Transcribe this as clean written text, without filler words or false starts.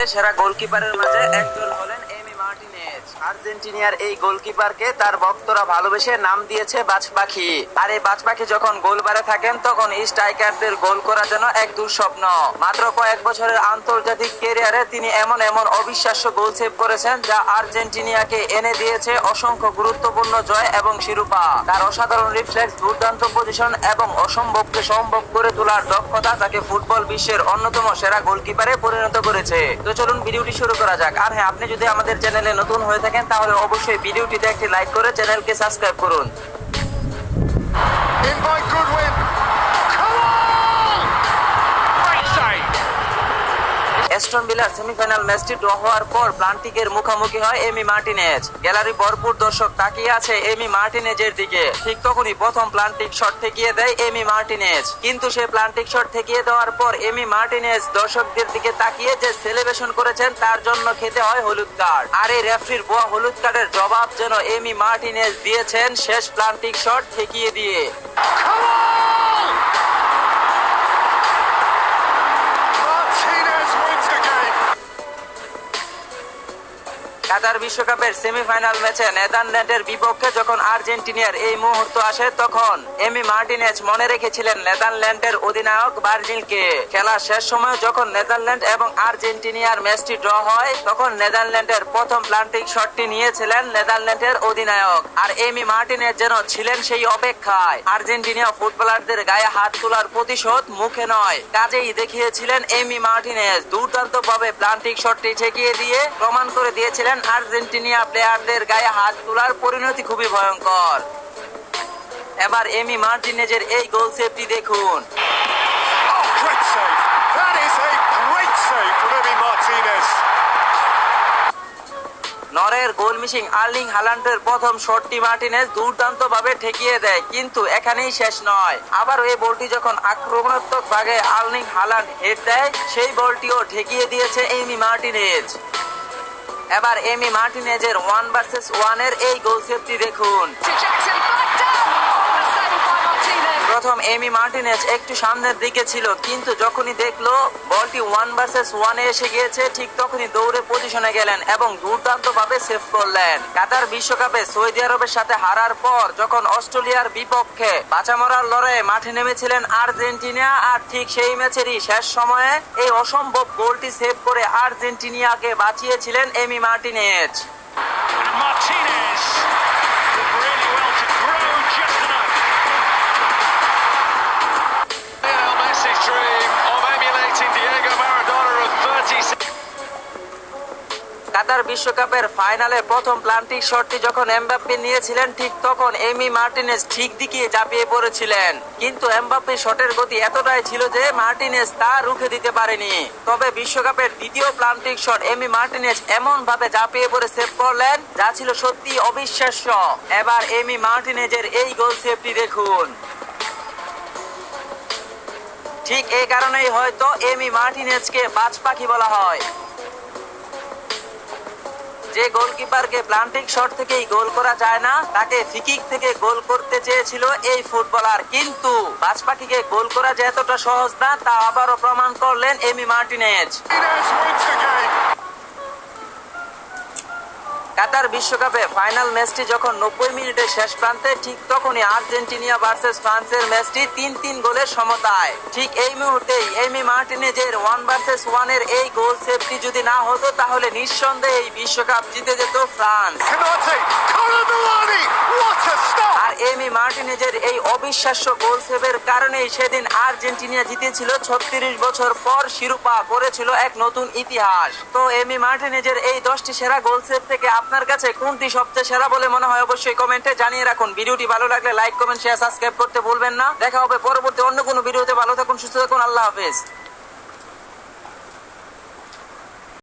সেরা গোলকিপারের মাঝে একজন হলেন এমি মার্টিনেজ। আর্জেন্টিনার এই গোলকিপারকে তার ভক্তরা ভালোবেসে নাম দিয়েছে বাজ পাখি। আর এই বাজ পাখি যখন গোলবারে থাকেন তখন স্ট্রাইকারদের গোল করা যেন এক দুঃস্বপ্ন। মাত্র কয়েক বছরের আন্তর্জাতিক ক্যারিয়ারে তিনি এমন অবিশ্বাস্য গোল সেভ করেছেন যা আর্জেন্টিনাকে এনে দিয়েছে অসংখ্য গুরুত্বপূর্ণ জয় এবং শিরোপা। তার অসাধারণ রিফ্লেক্স, দুর্দান্ত পজিশন এবং অসম্ভবকে সম্ভব করে তোলার দক্ষতা তাকে ফুটবল বিশ্বের অন্যতম সেরা গোলকিপারে পরিণত করেছে। তো চলুন ভিডিওটি শুরু করা যাক। আর হ্যাঁ, আপনি যদি আমাদের চ্যানেলে নতুন হয়ে থাকেন তাহলে অবশ্যই ভিডিওটিতে একটি লাইক করে চ্যানেলকে সাবস্ক্রাইব করুন। In by Goodwin. Come on! Great save. Aston ভিলার সেমিফাইনাল ম্যাচটি ড্র হওয়ার পর প্লান্টিকের মুখোমুখি হয় এমি মার্টিনেজ। গ্যালারি ভরপুর দর্শক তাকিয়ে আছে এমি মার্টিনেজের দিকে। ঠিক তখনই প্রথম প্লান্টিক শট ঠেকিয়ে দেয় এমি মার্টিনেজ। কিন্তু সে প্লান্টিক শট ঠেকিয়ে দেওয়ার পর এমি মার্টিনেজ দর্শকদের দিকে তাকিয়ে যে সেলিব্রেশন করেছেন তার জন্য খেতে হয় হলুদ কার্ড। আর এই রেফারির ভুয়া হলুদ কার্ডের জবাব যেন এমি মার্টিনেজ দিয়েছেন শেষ প্লান্টিক শট ঠেকিয়ে দিয়ে। Come on! Martinez wins the game. কাতার বিশ্বকাপের সেমিফাইনাল ম্যাচে নেদারল্যান্ডের বিপক্ষে যখন আর্জেন্টিনার এই মুহূর্ত আসে তখন এমি মার্টিনেজ মনে রেখেছিলেন নেদারল্যান্ডের অধিনায়ক ভার্জিলকে। খেলার শেষ সময়ে যখন নেদারল্যান্ড এবং আর্জেন্টিনার ম্যাচটি ড্র হয় তখন নেদারল্যান্ডের প্রথম প্লান্টিক শটটি নিয়েছিলেন নেদারল্যান্ডের অধিনায়ক। আর এমি মার্টিনেজ যেন ছিলেন সেই অপেক্ষায়। আর্জেন্টিনা ফুটবলারদের গায়ে হাত তোলার প্রতিশোধ মুখে নয়, কাজেই দেখিয়েছিলেন এমি মার্টিনেজ। দুর্দান্ত ভাবে প্লান্টিক শটটি ঠেকিয়ে দিয়ে প্রমাণ করে দিয়েছিলেন আর্জেন্টিনা প্লেয়ারদের গায়ে হাত তোলার পরিণতি খুবই ভয়ঙ্কর। এবার এমি মার্টিনেজের এই গোল সেভটি দেখুন। Oh, great save. That is a great save from Emi Martinez. নরের গোল মিসিং আর্লিং হালান্ডের প্রথম শটটি মার্টিনেজ দুর্দান্ত ভাবে ঠেকিয়ে দেয়, কিন্তু এখানেই শেষ নয়। আবার এই বলটি যখন আক্রমণাত্মক ভাগে আর্লিং হালান্ড হেড দেয় সেই বলটিও ঠেকিয়ে দিয়েছে এমি মার্টিনেজ। এবার এমি মার্টিনেজের 1 ভার্সেস 1 এর এই গোল সেভটি দেখুন। প্রথম এমি মার্টিনেজ একটু সামনের দিকে ছিল, কিন্তু যখনই দেখলো বলটি 1 ভার্সেস 1 এ এসে গিয়েছে ঠিক তখনই দৌড়ে পজিশনে গেলেন এবং দুর্দান্ত ভাবে সেভ করলেন। কাতার বিশ্বকাপে সৌদি আরবের সাথে হারার পর যখন অস্ট্রেলিয়ার বিপক্ষে বাঁচা মরার লড়াইয়ে মাঠে নেমেছিলেন আর্জেন্টিনা, আর ঠিক সেই ম্যাচেরই শেষ সময়ে এই অসম্ভব গোলটি সেভ করে আর্জেন্টিনাকে বাঁচিয়েছিলেন Emi Martinez. And Martinez did really well to grow just enough. Lionel Messi's dream of emulating Diego Maradona of 36. কাতার বিশ্বকাপের ফাইনালে প্রথম প্লান্টিক শটটি যখন এমবাপ্পে নিয়েছিলেন ঠিক তখন এমি মার্টিনেজ ঠিক দিকে ঝাঁপিয়ে পড়েছিলেন, কিন্তু এমবাপ্পে শটের গতি এতটাই ছিল যে মার্টিনেজ তা রুখে দিতে পারেনি। তবে বিশ্বকাপের দ্বিতীয় প্লান্টিক শট এমি মার্টিনেজ এমন ভাবে ঝাঁপিয়ে পড়ে সেভ করলেন যা ছিল সত্যি অবিশ্বাস্য। এবার এমি মার্টিনেজের এই গোল সেভটি দেখুন। ঠিক এই কারণেই হয়তো এমি মার্টিনেজকে বাজ পাখি বলা হয়। যে গোলকিপারকে প্লান্টিক শট থেকেই গোল করা যায় না তাকে ফ্রি-কিক থেকে গোল করতে চেয়েছিল এই ফুটবলার, কিন্তু বাজ পাখিকে গোল করা যে এতটা সহজ না তা আবারও প্রমাণ করলেন Emi Martinez. Martinez wins the game. Qatar বিশ্বকাপে ফাইনাল ম্যাচটি যখন 90 মিনিটের শেষ প্রান্তে ঠিক তখনই আর্জেন্টিনা ভার্সেস ফ্রান্সের ম্যাচটি 3-3 গোলের সমতায়। ঠিক এই মুহূর্তেই এমি মার্টিনেজের 1 ভার্সেস 1 এর এই গোল সেভটি যদি না হতো তাহলে নিঃসন্দেহে এই বিশ্বকাপ জিতে যেত France. Canate, Colomuani, what a stop! আর এমি মার্টিনেজের এই অবিশ্বাস্য গোল সেভের কারণেই সেদিন আর্জেন্টিনা জিতেছিল 36 বছর পর শিরোপা, করেছিল এক নতুন ইতিহাস। তো এমি মার্টিনেজের এই 10টি সেরা গোল সেভ থেকে আপনার কাছে কোনটি সবচেয়ে সেরা বলে মনে হয় অবশ্যই কমেন্টে জানিয়ে রাখুন। ভিডিওটি ভালো লাগলে লাইক, কমেন্ট, শেয়ার, সাবস্ক্রাইব করতে ভুলবেন না। দেখা হবে পরবর্তী অন্য কোনো ভিডিওতে। ভালো থাকুন, সুস্থ থাকুন, আল্লাহ হাফেজ।